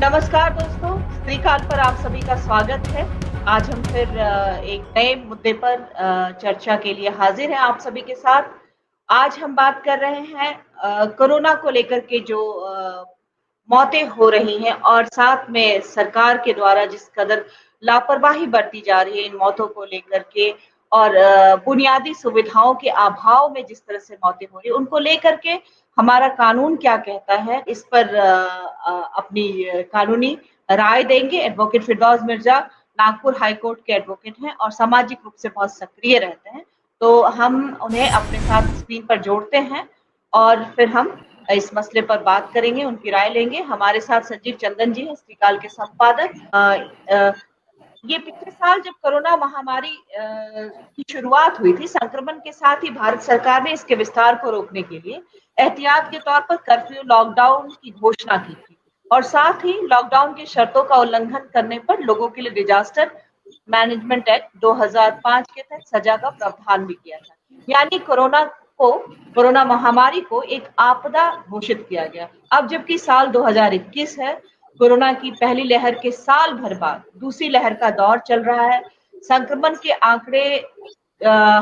नमस्कार दोस्तों, श्रीकाल पर आप सभी का स्वागत है। आज हम फिर एक नए मुद्दे पर चर्चा के लिए हाजिर हैं आप सभी के साथ। आज हम बात कर रहे हैं कोरोना को लेकर के जो मौतें हो रही हैं और साथ में सरकार के द्वारा जिस कदर लापरवाही बरती जा रही है इन मौतों को लेकर के और बुनियादी सुविधाओं के अभाव में जिस तरह से मौतें हो रही हैं, उनको लेकर के हमारा कानून क्या कहता है, इस पर अपनी कानूनी राय देंगे। एडवोकेट फिरदौस मिर्जा नागपुर हाई कोर्ट के एडवोकेट हैं और सामाजिक रूप से बहुत सक्रिय रहते हैं। तो हम उन्हें अपने साथ स्क्रीन पर जोड़ते हैं और फिर हम इस मसले पर बात करेंगे, उनकी राय लेंगे। हमारे साथ संजीव चंदन जी हैं, श्रीकाल के संपादक। ये पिछले साल जब कोरोना महामारी की शुरुआत हुई थी, संक्रमण के साथ ही भारत सरकार ने इसके विस्तार को रोकने के लिए एहतियात के तौर पर कर्फ्यू, लॉकडाउन की घोषणा की थी और साथ ही लॉकडाउन की शर्तों का उल्लंघन करने पर लोगों के लिए डिजास्टर मैनेजमेंट एक्ट 2005 के तहत सजा का प्रावधान भी किया था। यानी कोरोना महामारी को एक आपदा घोषित किया गया। अब जबकि साल 2021 है, कोरोना की पहली लहर के साल भर बाद दूसरी लहर का दौर चल रहा है। संक्रमण के आंकड़े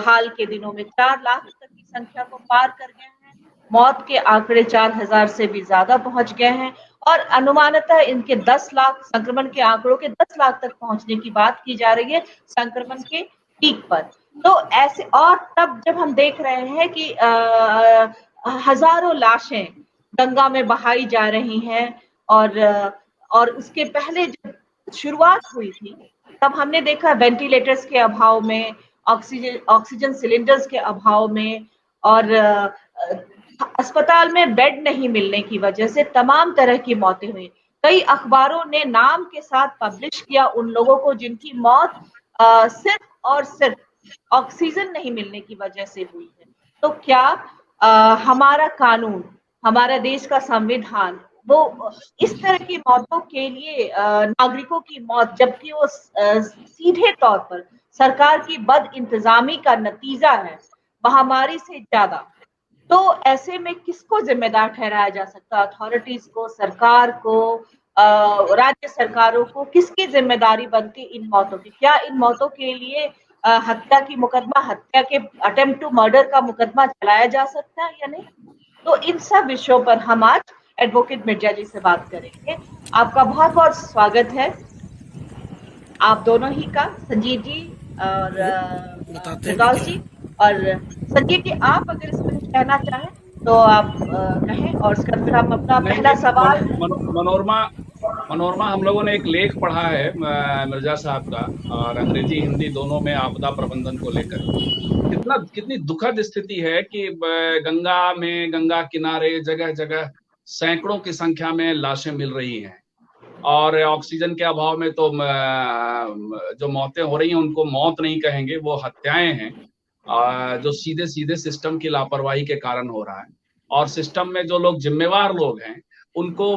हाल के दिनों में 4 लाख तक की संख्या को पार कर गए हैं। मौत के आंकड़े 4,000 से भी ज्यादा पहुंच गए हैं और अनुमानतः इनके 10 लाख संक्रमण के आंकड़ों के 10 लाख तक पहुंचने की बात की जा रही है संक्रमण के पीक पर। तो ऐसे और तब जब हम देख रहे हैं कि हजारों लाशें गंगा में बहाई जा रही हैं और उसके पहले जब शुरुआत हुई थी तब हमने देखा वेंटिलेटर्स के अभाव में, ऑक्सीजन सिलेंडर्स के अभाव में और अस्पताल में बेड नहीं मिलने की वजह से तमाम तरह की मौतें हुई। कई अखबारों ने नाम के साथ पब्लिश किया उन लोगों को जिनकी मौत सिर्फ और सिर्फ ऑक्सीजन नहीं मिलने की वजह से हुई है। तो क्या हमारा कानून, हमारा देश का संविधान वो इस तरह की मौतों के लिए नागरिकों की मौत, जबकि वो सीधे तौर पर सरकार की बद इंतजामी का नतीजा है महामारी से ज्यादा, तो ऐसे में किसको जिम्मेदार ठहराया जा सकता है? अथॉरिटीज को, सरकार को, राज्य सरकारों को? किसकी जिम्मेदारी बनती इन मौतों की? क्या इन मौतों के लिए हत्या की मुकदमा, हत्या के अटेम्प्ट टू मर्डर का मुकदमा चलाया जा सकता है या नहीं? तो इन सब विषयों पर हम आज एडवोकेट मिर्जा जी से बात करेंगे। आपका बहुत बहुत स्वागत है, आप दोनों ही का, संजीव जी और फिरदौस जी। और संजीव जी, आप अगर इसमें कुछ कहना चाहें तो आप कहें और उसका फिर हम अपना नहीं, पहला सवाल। मनोरमा हम लोगों ने एक लेख पढ़ा है मिर्जा साहब का, और अंग्रेजी हिंदी दोनों में आपदा प्रबंधन को लेकर कितनी दुखद स्थिति है कि गंगा किनारे जगह जगह सैकड़ों की संख्या में लाशें मिल रही हैं और ऑक्सीजन के अभाव में तो जो मौतें हो रही हैं उनको मौत नहीं कहेंगे, वो हत्याएं हैं जो सीधे सीधे सिस्टम की लापरवाही के कारण हो रहा है। और सिस्टम में जो लोग जिम्मेवार लोग हैं उनको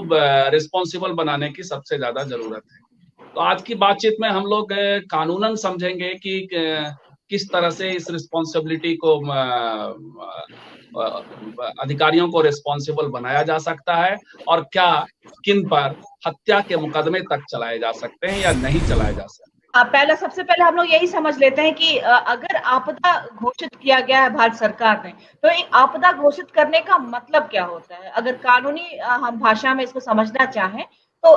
रिस्पॉन्सिबल बनाने की सबसे ज्यादा जरूरत है। तो आज की बातचीत में हम लोग कानूनन समझेंगे कि किस तरह से इस रिस्पॉन्सिबिलिटी को अधिकारियों को रिस्पॉन्सिबल बनाया जा सकता है और क्या किन पर हत्या के मुकदमे तक चलाए जा सकते हैं या नहीं चलाए जा सकते। सबसे पहले हम लोग यही समझ लेते हैं कि अगर आपदा घोषित किया गया है भारत सरकार ने, तो एक आपदा घोषित करने का मतलब क्या होता है? अगर कानूनी हम भाषा में इसको समझना चाहें तो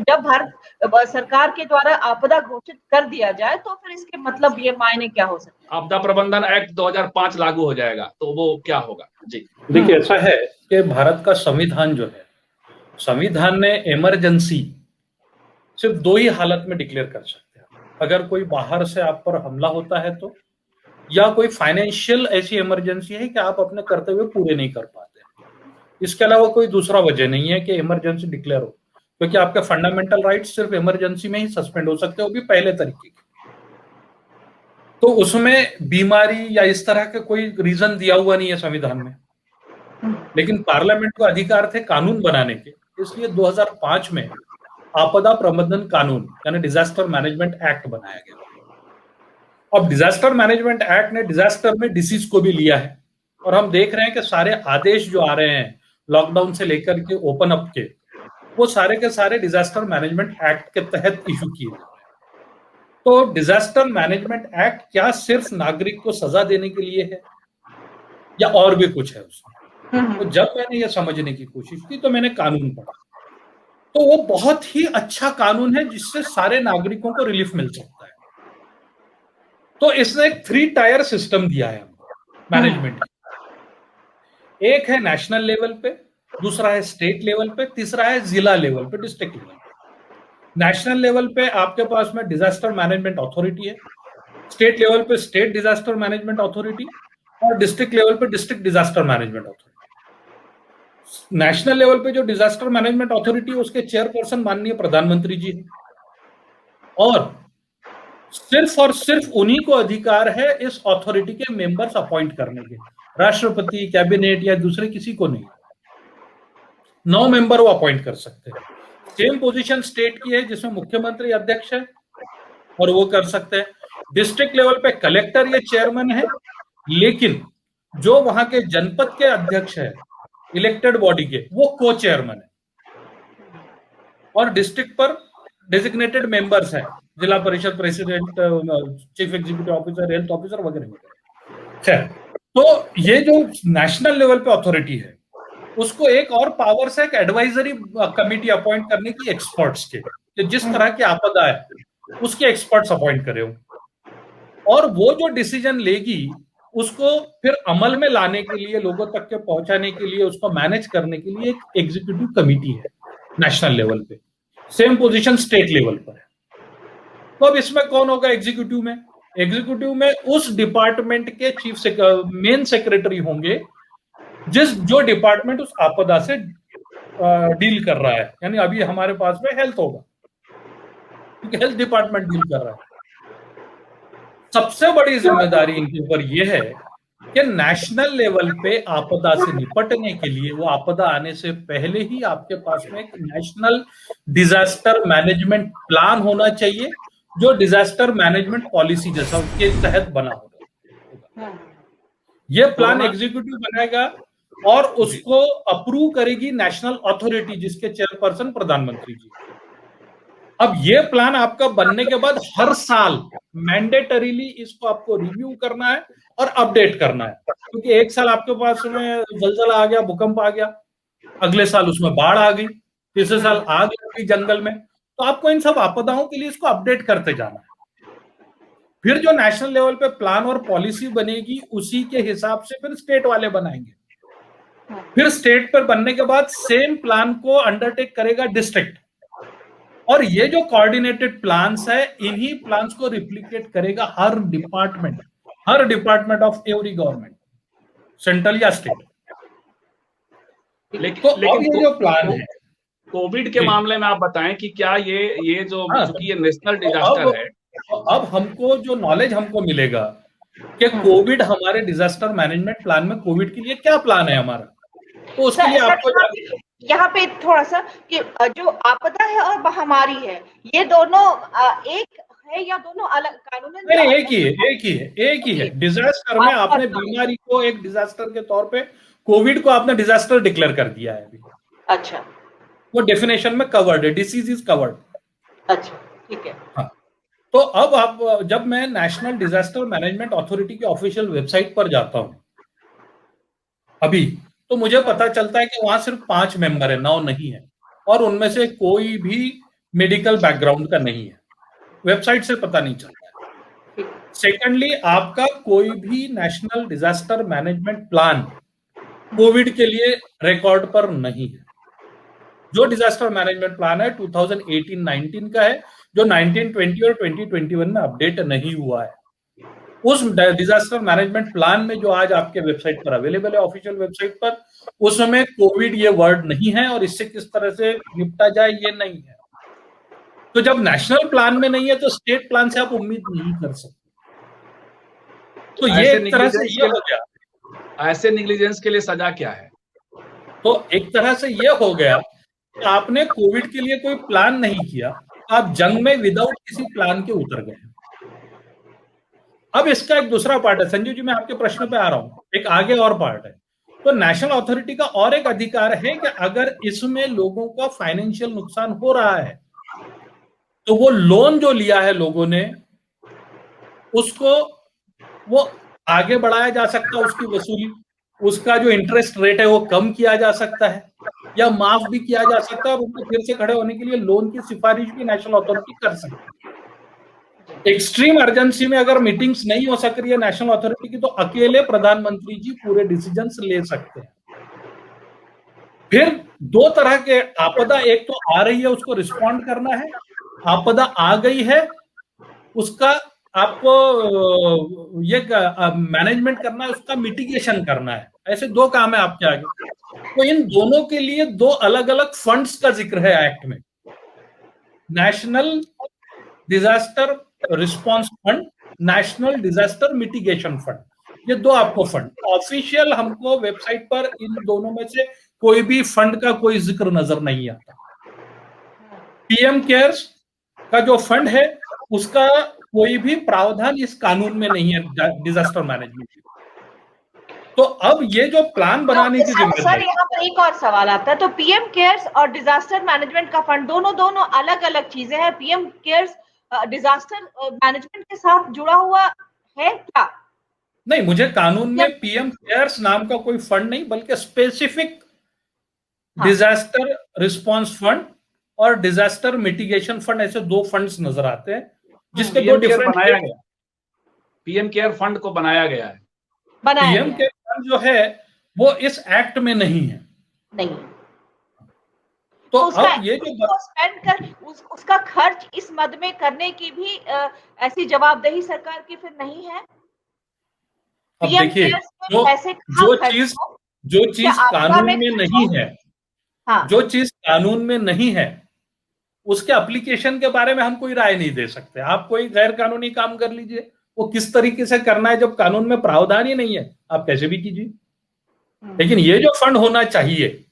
जब भारत सरकार के द्वारा आपदा घोषित कर दिया जाए तो फिर इसके मतलब ये मायने क्या हो सकते हैं? आपदा प्रबंधन एक्ट 2005 लागू हो जाएगा तो वो क्या होगा? जी देखिए, ऐसा है कि भारत का संविधान जो है, संविधान ने इमरजेंसी सिर्फ 2 ही हालत में डिक्लेयर कर सकते हैं। अगर कोई बाहर से आप पर हमला होता है तो, या कोई फाइनेंशियल ऐसी इमरजेंसी है कि आप अपने कर्तव्य पूरे नहीं कर पाते। इसके अलावा कोई दूसरा वजह नहीं है कि इमरजेंसी डिक्लेयर हो, क्योंकि आपके फंडामेंटल राइट्स सिर्फ इमरजेंसी में ही सस्पेंड हो सकते हैं, वो भी पहले तरीके के। तो उसमें बीमारी या इस तरह के कोई रीजन दिया हुआ नहीं है संविधान में, लेकिन पार्लियामेंट को अधिकार थे कानून बनाने के, इसलिए 2005 में आपदा प्रबंधन कानून यानी डिजास्टर मैनेजमेंट एक्ट बनाया गया। अब डिजास्टर मैनेजमेंट एक्ट ने डिजास्टर में डिसीज को भी लिया है और हम देख रहे हैं कि सारे आदेश जो आ रहे हैं लॉकडाउन से लेकर के ओपन अप के, वो सारे के सारे डिजास्टर मैनेजमेंट एक्ट के तहत इशू किए जाते हैं। तो डिजास्टर मैनेजमेंट एक्ट क्या सिर्फ नागरिक को सजा देने के लिए है या और भी कुछ है उसमें? तो जब मैंने ये समझने की कोशिश की तो मैंने कानून पढ़ा, तो वो बहुत ही अच्छा कानून है जिससे सारे नागरिकों को रिलीफ मिल सकता है। तो इसने एक 3 टायर सिस्टम दिया है मैनेजमेंट। एक है नेशनल लेवल पे, दूसरा है स्टेट लेवल पे, तीसरा है जिला लेवल पे, डिस्ट्रिक्ट लेवल पे। नेशनल लेवल पे आपके पास में डिजास्टर मैनेजमेंट अथॉरिटी है, स्टेट लेवल पे स्टेट डिजास्टर मैनेजमेंट अथॉरिटी, और डिस्ट्रिक्ट लेवल पे district disaster management authority. National level पे जो डिजास्टर मैनेजमेंट अथॉरिटी है उसके चेयरपर्सन माननीय प्रधानमंत्री जी, और सिर्फ उन्हीं को अधिकार है इस अथॉरिटी के मेंबर्स अपॉइंट करने के, राष्ट्रपति, कैबिनेट या दूसरे किसी को नहीं। 9 मेंबर वो अपॉइंट कर सकते हैं। सेम पोजीशन स्टेट की है जिसमें मुख्यमंत्री अध्यक्ष है और वो कर सकते हैं। डिस्ट्रिक्ट लेवल पे कलेक्टर या चेयरमैन है, लेकिन जो वहां के जनपद के अध्यक्ष है इलेक्टेड बॉडी के, वो को चेयरमैन है। और डिस्ट्रिक्ट पर डेजिग्नेटेड मेंबर्स हैं, जिला परिषद president, chief executive officer, health officer वगैरह वगैरह। तो ये जो नेशनल लेवल पे अथॉरिटी है उसको एक और पावर्स है एक एडवाइजरी कमिटी अपॉइंट करने की एक्सपर्ट्स के, कि जिस तरह की आपदा है उसके एक्सपर्ट्स अपॉइंट करे हो, और वो जो डिसीजन लेगी उसको फिर अमल में लाने के लिए, लोगों तक के पहुंचाने के लिए, उसको मैनेज करने के लिए एक एग्जीक्यूटिव कमिटी है नेशनल लेवल पे। सेम पोजीशन स्टेट लेवल पर है। तो अब इसमें कौन होगा एग्जीक्यूटिव में? एग्जीक्यूटिव में उस डिपार्टमेंट के चीफ मेन सेक्रेटरी होंगे जो डिपार्टमेंट उस आपदा से डील कर रहा है। यानी अभी हमारे पास में हेल्थ होगा क्योंकि हेल्थ डिपार्टमेंट डील कर रहा है। सबसे बड़ी जिम्मेदारी इनके ऊपर यह है कि नेशनल लेवल पे आपदा से निपटने के लिए, वो आपदा आने से पहले ही आपके पास में एक नेशनल डिजास्टर मैनेजमेंट प्लान होना चाहिए, जो डिजास्टर मैनेजमेंट पॉलिसी जैसा उसके तहत बना होगा। ये प्लान एग्जीक्यूटिव बनाएगा और उसको अप्रूव करेगी नेशनल अथॉरिटी, जिसके चेयरपर्सन प्रधानमंत्री जी। अब ये प्लान आपका बनने के बाद हर साल मैंडेटरीली इसको आपको रिव्यू करना है और अपडेट करना है, क्योंकि एक साल आपके पास में जलजला आ गया, भूकंप आ गया, अगले साल उसमें बाढ़ आ गई, तीसरे साल आग लग गई जंगल में, तो आपको इन सब आपदाओं के लिए इसको अपडेट करते जाना है। फिर जो नेशनल लेवल पे प्लान और पॉलिसी बनेगी उसी के हिसाब से फिर स्टेट वाले बनाएंगे। फिर स्टेट पर बनने के बाद सेम प्लान को अंडरटेक करेगा डिस्ट्रिक्ट, और ये जो कोऑर्डिनेटेड प्लान्स है इन्हीं प्लान्स को रिप्लिकेट करेगा हर department of every government, central या स्टेट। लेकिन ये जो प्लान है कोविड के मामले में आप बताएं कि क्या ये जो चूंकि ये नेशनल डिजास्टर है, अब हमको जो नॉलेज हमको मिलेगा कि कोविड हमारे डिजास्टर मैनेजमेंट प्लान में कोविड के लिए क्या प्लान है हमारा, तो उसके लिए आपको यहाँ पे थोड़ा सा कि जो आपदा है और महामारी है, ये दोनों एक है या दोनों अलग कानून? नहीं, एक ही है। डिजास्टर में आपने बीमारी को एक डिजास्टर के तौर पे, कोविड को आपने डिजास्टर डिक्लेयर कर दिया है अभी। अच्छा, वो डेफिनेशन में कवर्ड है, डिसीज इज कवर्ड। अच्छा, ठीक है। हाँ, तो अब आप, जब मैं नेशनल डिजास्टर मैनेजमेंट अथॉरिटी की ऑफिशियल वेबसाइट पर जाता हूं अभी, तो मुझे पता चलता है कि वहां सिर्फ 5 मेंबर है, 9 नहीं है, और उनमें से कोई भी मेडिकल बैकग्राउंड का नहीं है। वेबसाइट से पता नहीं चलता है। सेकेंडली, आपका कोई भी national disaster management plan Covid के लिए रिकॉर्ड पर नहीं है। जो डिजास्टर मैनेजमेंट प्लान है 2018-19 का है, जो 1920 और 2021 में अपडेट नहीं हुआ है। उस डिजास्टर मैनेजमेंट प्लान में जो आज आपके वेबसाइट पर अवेलेबल है, ऑफिशियल वेबसाइट पर, उसमें कोविड ये वर्ड नहीं है और इससे किस तरह से निपटा जाए ये नहीं है। तो जब नेशनल प्लान में नहीं है तो स्टेट प्लान से आप उम्मीद नहीं कर सकते। तो ये एक तरह से ये हो गया। ऐसे नेग्लिजेंस के लिए सजा क्या है? तो एक तरह से ये हो गया कि आपने कोविड के लिए कोई प्लान नहीं किया, आप जंग में विदाउट किसी प्लान के उतर गए। अब इसका एक दूसरा पार्ट है, संजीव जी, मैं आपके प्रश्न पे आ रहा हूं, एक आगे और पार्ट है। तो नेशनल अथॉरिटी का और एक अधिकार है कि अगर इसमें लोगों का फाइनेंशियल नुकसान हो रहा है तो वो लोन जो लिया है लोगों ने उसको वो आगे बढ़ाया जा सकता है, उसकी वसूली, उसका जो इंटरेस्ट रेट है वो कम किया जा सकता है या माफ भी किया जा सकता है और उनको फिर से खड़े होने के लिए लोन की सिफारिश भी नेशनल अथॉरिटी कर सकती है। एक्सट्रीम अर्जेंसी में अगर मीटिंग्स नहीं हो सक रही है नेशनल अथॉरिटी की तो अकेले प्रधानमंत्री जी पूरे डिसीजंस ले सकते हैं। फिर दो तरह के आपदा, एक तो आ रही है उसको रिस्पॉन्ड करना है, आपदा आ गई है उसका आपको ये मैनेजमेंट करना है, उसका मिटिगेशन करना है। ऐसे दो काम है आपके आगे। तो इन दोनों के लिए दो अलग अलग फंड्स का जिक्र है एक्ट में, national disaster response fund, national disaster mitigation fund, ये दो आपको फंड ऑफिशियल हमको वेबसाइट पर इन दोनों में से कोई भी फंड का कोई जिक्र नजर नहीं आता। पीएम केयर्स का जो फंड है उसका कोई भी प्रावधान इस कानून में नहीं है डिजास्टर मैनेजमेंट। तो अब ये जो प्लान बनाने की जिम्मेदारी, सर यहाँ पर एक और सवाल आता है, तो पीएम केयर्स और डिजास्टर मैनेजमेंट का फंड दोनों अलग अलग चीजें हैं। पीएम केयर्स डिजास्टर मैनेजमेंट के साथ जुड़ा हुआ है क्या? नहीं, मुझे कानून में पीएम केयर्स नाम का कोई फंड नहीं बल्कि स्पेसिफिक डिजास्टर रिस्पांस फंड और डिजास्टर मिटिगेशन फंड, ऐसे दो फंड्स नजर आते हैं जिसके दो डिफरेंट बनाया गया। पीएम केयर फंड को बनाया गया है। पीएम केयर फंड जो है वो इस एक्ट में नहीं है। नहीं। तो अब ये जो स्पेंड कर उसका खर्च इस मद में करने की भी ऐसी जवाबदेही सरकार की फिर नहीं है। अब देखिए, जो चीज कानून में नहीं है, जो चीज कानून में नहीं है उसके एप्लीकेशन के बारे में हम कोई राय नहीं दे सकते। आप कोई गैर कानूनी काम कर लीजिए, वो किस तरीके से करना है, जब कानून में प्रावधान ही नहीं है आप कैसे भी कीजिए। लेकिन ये जो फंड होना चाहिए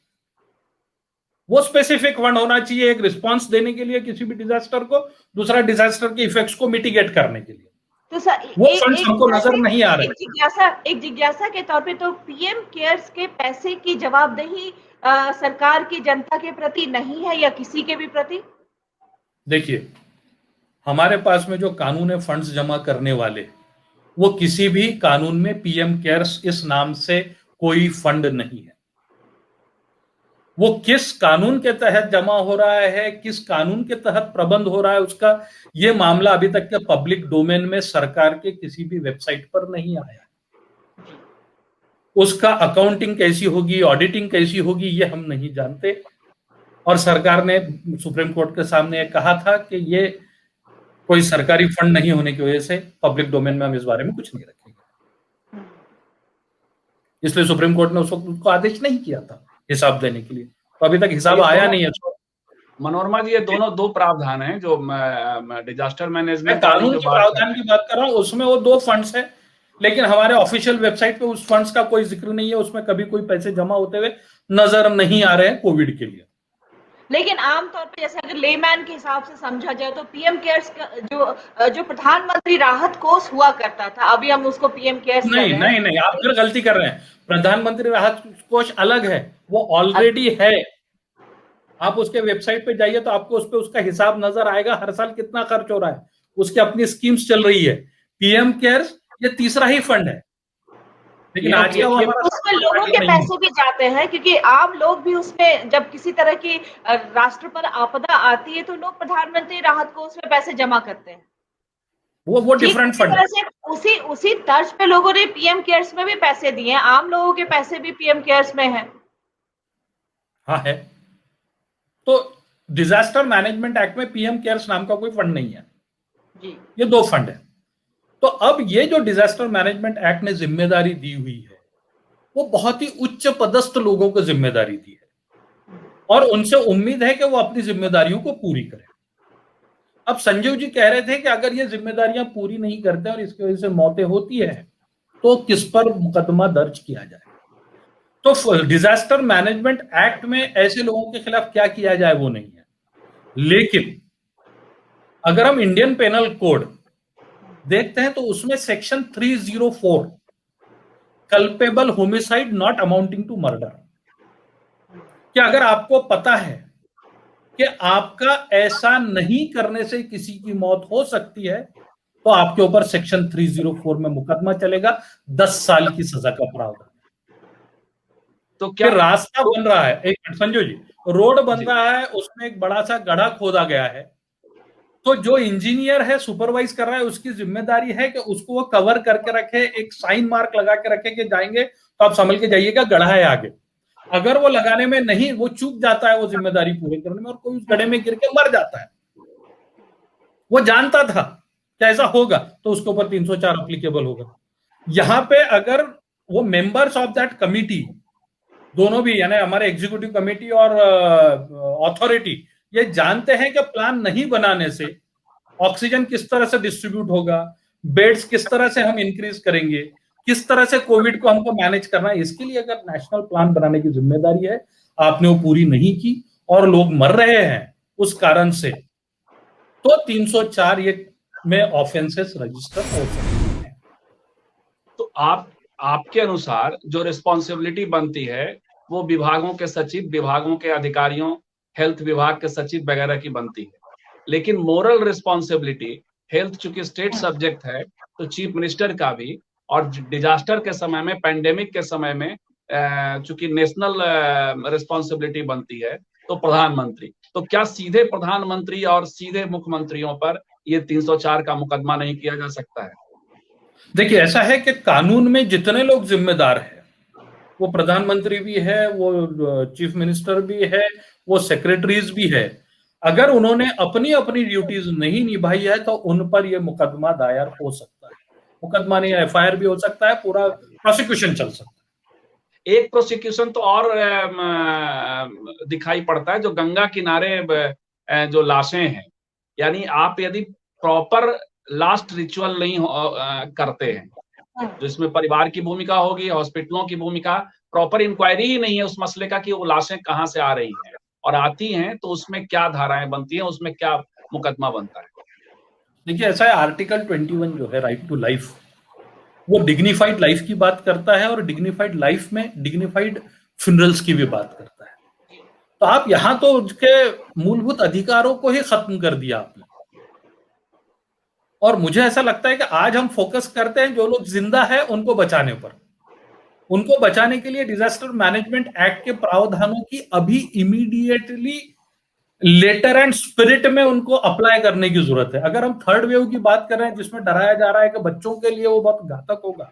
वो स्पेसिफिक फंड होना चाहिए, एक रिस्पांस देने के लिए किसी भी डिजास्टर को, दूसरा डिजास्टर के इफेक्ट्स को मिटिगेट करने के लिए। तो सर वो फंड हमको नजर नहीं आ रहे। एक जिज्ञासा के तौर पे, तो पीएम केयर्स के पैसे की जवाबदेही सरकार की जनता के प्रति नहीं है या किसी के भी प्रति? देखिए, हमारे पास में जो कानून है फंड्स जमा करने वाले, वो किसी भी कानून में पीएम केयर्स इस नाम से कोई फंड नहीं है। वो किस कानून के तहत जमा हो रहा है, किस कानून के तहत प्रबंध हो रहा है, उसका ये मामला अभी तक के पब्लिक डोमेन में सरकार के किसी भी वेबसाइट पर नहीं आया। उसका अकाउंटिंग कैसी होगी, ऑडिटिंग कैसी होगी, ये हम नहीं जानते। और सरकार ने सुप्रीम कोर्ट के सामने कहा था कि ये कोई सरकारी फंड नहीं होने की वजह से पब्लिक डोमेन में हम इस बारे में कुछ नहीं रखेंगे। इसलिए सुप्रीम कोर्ट ने उस वक्त उसको आदेश नहीं किया था हिसाब देने के लिए, तो अभी तक हिसाब आया नहीं है। मनोरमा जी, ये दो प्रावधान हैं जो डिजास्टर मैनेजमेंट कानून के प्रावधान की बात कर रहा हूं, उसमें वो दो फंड्स हैं, लेकिन हमारे ऑफिशियल वेबसाइट पे उस फंड्स का कोई जिक्र नहीं है, उसमें कभी कोई पैसे जमा होते हुए नजर नहीं आ रहे हैं कोविड के लिए। लेकिन आमतौर पे जैसे अगर लेमैन के हिसाब से समझा जाए तो पीएम केयर्स जो प्रधानमंत्री राहत कोष हुआ करता था, अभी हम उसको पीएम केयर्स नहीं, आप फिर गलती कर रहे हैं। प्रधानमंत्री राहत कोष अलग है, वो ऑलरेडी है। आप उसके वेबसाइट पे जाइए तो आपको उस पे उसका हिसाब नजर आएगा, हर साल कितना खर्च हो रहा है, उसकी अपनी स्कीम्स चल रही है। पीएम केयर्स ये तीसरा ही फंड है, लेकिन आज उसमें लोगों के पैसे भी जाते हैं, क्योंकि आम लोग भी उसमें, जब किसी तरह की राष्ट्र पर आपदा आती है तो लोग प्रधानमंत्री राहत कोष में पैसे जमा करते हैं। वो डिफरेंट फंड है। उसी तर्ज पे लोगों ने पीएम केयर्स में भी पैसे दिए हैं, आम लोगों के पैसे भी पीएम केयर्स में है। हाँ है। तो डिजास्टर मैनेजमेंट एक्ट में पीएम केयर्स नाम का कोई फंड नहीं है जी, ये दो फंड है। तो अब ये जो डिजास्टर मैनेजमेंट एक्ट ने जिम्मेदारी दी हुई है वो बहुत ही उच्च पदस्थ लोगों को जिम्मेदारी दी है और उनसे उम्मीद है कि वो अपनी जिम्मेदारियों को पूरी करें। अब संजीव जी कह रहे थे कि अगर ये जिम्मेदारियां पूरी नहीं करते और इसकी वजह से मौतें होती है तो किस पर मुकदमा दर्ज किया जाए। तो डिजास्टर मैनेजमेंट एक्ट में ऐसे लोगों के खिलाफ क्या किया जाए वो नहीं है। लेकिन अगर हम इंडियन पेनल कोड देखते हैं तो उसमें section 304 culpable homicide not amounting to murder. कि अगर आपको पता है कि आपका ऐसा नहीं करने से किसी की मौत हो सकती है, तो आपके ऊपर सेक्शन 304 में मुकदमा चलेगा, 10 साल की सजा का प्रावधान। तो क्या रास्ता बन रहा है, एक मिनट संजू जी, रोड बन जी। रहा है, उसमें एक बड़ा सा गड्ढा खोदा गया है, तो जो इंजीनियर है सुपरवाइज कर रहा है, उसकी जिम्मेदारी है कि उसको वो कवर करके रखे, एक साइन मार्क लगा के रखे कि जाएंगे तो आप संभल के जाइएगा, गड्ढा है आगे। अगर वो लगाने में नहीं, वो चूक जाता है वो जिम्मेदारी पूरी करने में, और कोई उस गड्ढे में गिर के मर जाता है, वो जानता था कि ऐसा होगा, तो उसके ऊपर 304 अप्लीकेबल होगा। यहां पे अगर वो मेंबर्स ऑफ दैट कमिटी दोनों भी, यानी हमारे एग्जीक्यूटिव कमेटी और अथॉरिटी, ये जानते हैं कि प्लान नहीं बनाने से ऑक्सीजन किस तरह से डिस्ट्रीब्यूट होगा, बेड्स किस तरह से हम इंक्रीज करेंगे, किस तरह से कोविड को हमको मैनेज करना है, इसके लिए अगर नेशनल प्लान बनाने की जिम्मेदारी है, आपने वो पूरी नहीं की और लोग मर रहे हैं उस कारण से, तो 304 ये में ऑफेंसेस रजिस्टर हो सकते हैं। तो आपके अनुसार जो रिस्पॉन्सिबिलिटी बनती है वो विभागों के सचिव, विभागों के अधिकारियों, हेल्थ विभाग के सचिव वगैरह की बनती है, लेकिन मोरल रिस्पॉन्सिबिलिटी, हेल्थ चूंकि स्टेट सब्जेक्ट है तो चीफ मिनिस्टर का भी, और डिजास्टर के समय में, पैंडेमिक के समय में चूंकि नेशनल रिस्पॉन्सिबिलिटी बनती है तो प्रधानमंत्री। तो क्या सीधे प्रधानमंत्री और सीधे मुख्यमंत्रियों पर ये 304 का मुकदमा नहीं किया जा सकता है? देखिए, ऐसा है कि कानून में जितने लोग जिम्मेदार हैं, वो प्रधानमंत्री भी है, वो चीफ मिनिस्टर भी है, वो सेक्रेटरीज भी है, अगर उन्होंने अपनी अपनी ड्यूटीज नहीं निभाई है तो उन पर यह मुकदमा दायर हो सकता है। मुकदमा नहीं, एफआईआर भी हो सकता है, पूरा प्रोसिक्यूशन चल सकता है। एक प्रोसिक्यूशन तो और दिखाई पड़ता है, जो गंगा किनारे जो लाशें हैं, यानी आप यदि प्रॉपर लास्ट रिचुअल नहीं करते हैं, जो इसमें परिवार की भूमिका होगी, हॉस्पिटलों की भूमिका, प्रॉपर इंक्वायरी ही नहीं है उस मसले का कि वो लाशें कहां से आ रही हैं, और आती हैं तो उसमें क्या धाराएं बनती हैं, उसमें क्या मुकदमा बनता है। देखिए, ऐसा है, आर्टिकल 21 जो है, राइट टू लाइफ, वो डिग्निफाइड लाइफ की बात करता है, और डिग्निफाइड लाइफ में डिग्निफाइड फ्यूनरल्स की भी बात करता है। तो आप यहां तो उसके मूलभूत अधिकारों को ही खत्म कर दिया आपने। और मुझे ऐसा लगता है कि आज हम फोकस करते हैं जो लोग जिंदा है उनको बचाने पर। उनको बचाने के लिए डिजास्टर मैनेजमेंट एक्ट के प्रावधानों की अभी इमीडिएटली लेटर एंड स्पिरिट में उनको अप्लाई करने की जरूरत है। अगर हम थर्ड वेव की बात कर रहे हैं जिसमें डराया जा रहा है कि बच्चों के लिए वो बहुत घातक होगा,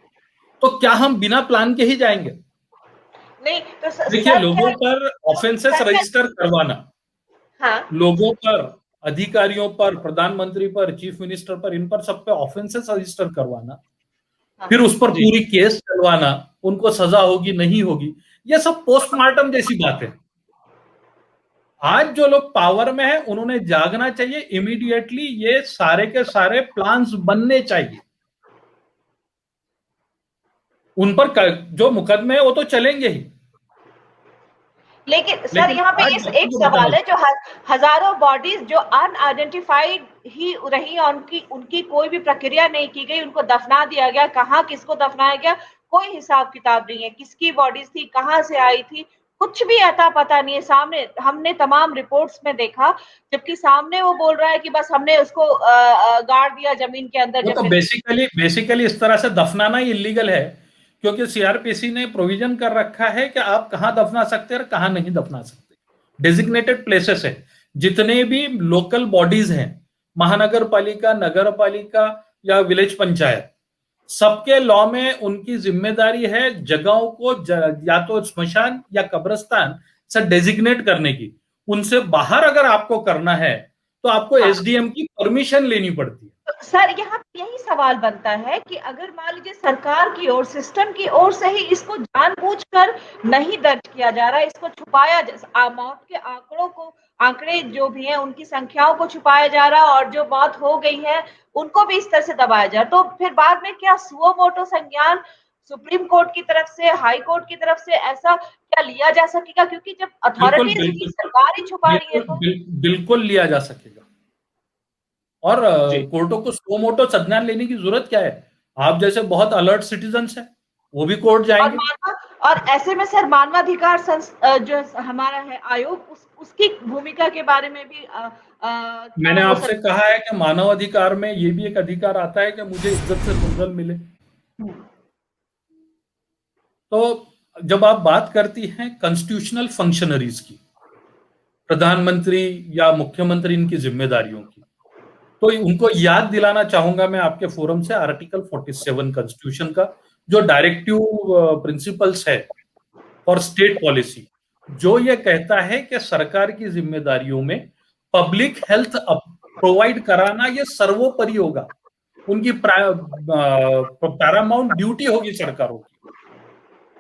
तो क्या हम बिना प्लान के ही जाएंगे? नहीं तो देखिए, लोगों पर ऑफेंसेस रजिस्टर करवाना, हाँ, लोगों पर, अधिकारियों पर, प्रधानमंत्री पर, चीफ मिनिस्टर पर, इन पर सब पे ऑफेंसेस रजिस्टर करवाना, फिर उस पर पूरी केस चलवाना, उनको सजा होगी नहीं होगी, ये सब पोस्टमार्टम जैसी बात है। आज जो लोग पावर में है उन्होंने जागना चाहिए, इमीडिएटली ये सारे के सारे प्लान्स बनने चाहिए। उन पर जो मुकदमे है वो तो चलेंगे ही, लेकिन सर यहाँ पे ये एक सवाल है, जो हजारों बॉडीज जो अनआइडेंटिफाइड ही रही और उनकी कोई भी प्रक्रिया नहीं की गई, उनको दफना दिया गया, कहाँ किसको दफनाया गया कोई हिसाब किताब नहीं है, किसकी बॉडीज थी, कहाँ से आई थी, कुछ भी अता पता नहीं है। सामने हमने तमाम रिपोर्ट्स में देखा, जबकि सामने वो बोल रहा है कि बस हमने उसको गाड़ दिया जमीन के अंदर। तो बेसिकली इस तरह से दफनाना ही इलीगल है, क्योंकि सीआरपीसी ने प्रोविजन कर रखा है कि आप कहां दफना सकते हैं और कहां नहीं दफना सकते। डेजिग्नेटेड प्लेसेस है, जितने भी लोकल बॉडीज हैं, महानगर पालिका, नगर पालिका या विलेज पंचायत, सबके लॉ में उनकी जिम्मेदारी है जगहों को या तो स्मशान या कब्रिस्तान से डेजिग्नेट करने की। उनसे बाहर अगर आपको करना है तो आपको एसडीएम की परमिशन लेनी पड़ती है। सर यहाँ यही सवाल बनता है कि अगर मान लीजिए सरकार की ओर, सिस्टम की ओर से ही इसको जानबूझकर नहीं दर्ज किया जा रहा है, इसको छुपाया, मौत के आंकड़े जो भी हैं उनकी संख्याओं को छुपाया जा रहा है, और जो मौत हो गई है उनको भी इस तरह से दबाया जा रहा है, तो फिर बाद में क्या सुओ मोटो संज्ञान सुप्रीम कोर्ट की तरफ से, हाई कोर्ट की तरफ से ऐसा क्या लिया जा सकेगा? क्योंकि जब अथॉरिटीज सरकार ही छुपा रही है तो बिल्कुल लिया जा सकेगा। और कोर्टों को सुओ मोटो संज्ञान लेने की जरूरत क्या है? आप जैसे बहुत अलर्ट सिटीजन्स हैं, वो भी कोर्ट जाएंगे। और ऐसे में सर मानवाधिकार जो हमारा है आयोग, उसकी भूमिका के बारे में भी मैंने आपसे कहा है कि मानवाधिकार में ये भी एक अधिकार आता है कि मुझे इज्जत से रोजगार मिले। तो जब आप बात करती हैं कॉन्स्टिट्यूशनल फंक्शनरीज की, प्रधानमंत्री या मुख्यमंत्री, इनकी जिम्मेदारियों की, तो उनको याद दिलाना चाहूंगा मैं आपके फोरम से आर्टिकल 47 कॉन्स्टिट्यूशन का, जो डायरेक्टिव प्रिंसिपल्स है फॉर स्टेट पॉलिसी, जो ये कहता है कि सरकार की जिम्मेदारियों में पब्लिक हेल्थ प्रोवाइड कराना ये सर्वोपरि होगा, उनकी पैरामाउंट ड्यूटी होगी सरकारों की।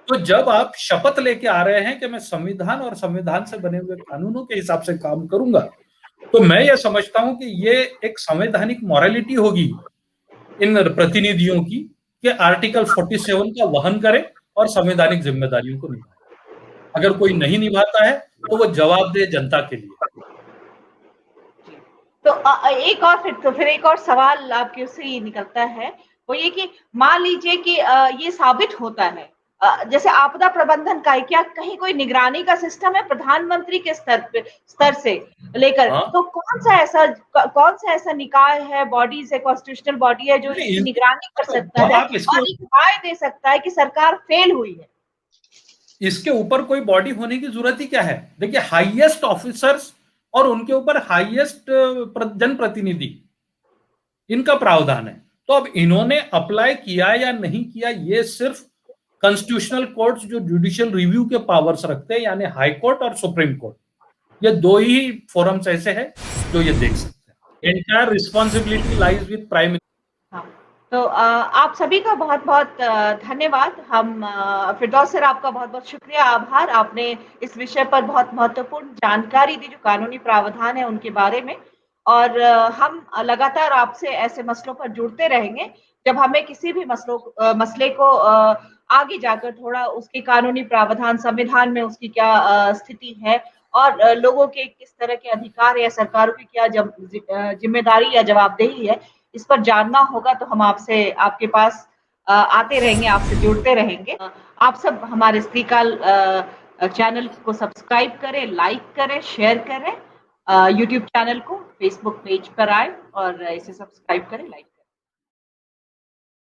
तो जब आप शपथ लेके आ रहे हैं कि मैं संविधान और संविधान से बने हुए कानूनों के हिसाब से काम करूंगा, तो मैं ये समझता हूं कि ये एक संवैधानिक मॉरलिटी होगी इन प्रतिनिधियों की कि आर्टिकल 47 का वहन करें और संवैधानिक जिम्मेदारियों को निभाएं। अगर कोई नहीं निभाता है तो वो जवाब दे जनता के लिए। तो फिर एक और सवाल आपके उससे ये निकलता है, वो ये कि मान लीजिए कि ये साबित होता है, जैसे आपदा प्रबंधन का क्या कहीं कोई निगरानी का सिस्टम है प्रधानमंत्री के स्तर से लेकर? तो कौन सा ऐसा निकाय है, बॉडीज है, कॉन्स्टिट्यूशनल बॉडी है जो इसकी निगरानी कर सकता है और एक राय दे सकता है कि सरकार फेल हुई है? इसके ऊपर कोई बॉडी होने की जरूरत ही क्या है? देखिए, हाईएस्ट ऑफिसर्स और उनके ऊपर हाईएस्ट जनप्रतिनिधि, इनका प्रावधान है। तो अब इन्होंने अप्लाई किया या नहीं किया, ये सिर्फ कॉन्स्टिट्यूशनल कोर्ट्स जो जुडिशियल रिव्यू के पावर्स रखते हैं, यानी हाई कोर्ट और सुप्रीम कोर्ट, ये दो ही फोरम्स ऐसे हैं जो ये देख सकते हैं। Entire responsibility lies with prime minister. हाँ, तो आप सभी का बहुत बहुत धन्यवाद। हम फिरदौस सर, आपका बहुत बहुत शुक्रिया, आभार। आपने इस विषय पर बहुत महत्वपूर्ण जानकारी दी, जो कानूनी प्रावधान है उनके बारे में, और हम लगातार आपसे ऐसे मसलों पर जुड़ते रहेंगे जब हमें किसी भी मसले को आगे जाकर थोड़ा उसके कानूनी प्रावधान, संविधान में उसकी क्या स्थिति है और लोगों के किस तरह के अधिकार या सरकारों की क्या जिम्मेदारी या जवाबदेही है, इस पर जानना होगा। तो हम आपके पास आते रहेंगे, आपसे जुड़ते रहेंगे। आप सब हमारे स्त्रीकाल चैनल को सब्सक्राइब करें, लाइक करें, शेयर करें, यूट्यूब चैनल को, फेसबुक पेज पर आए और इसे सब्सक्राइब करें, लाइक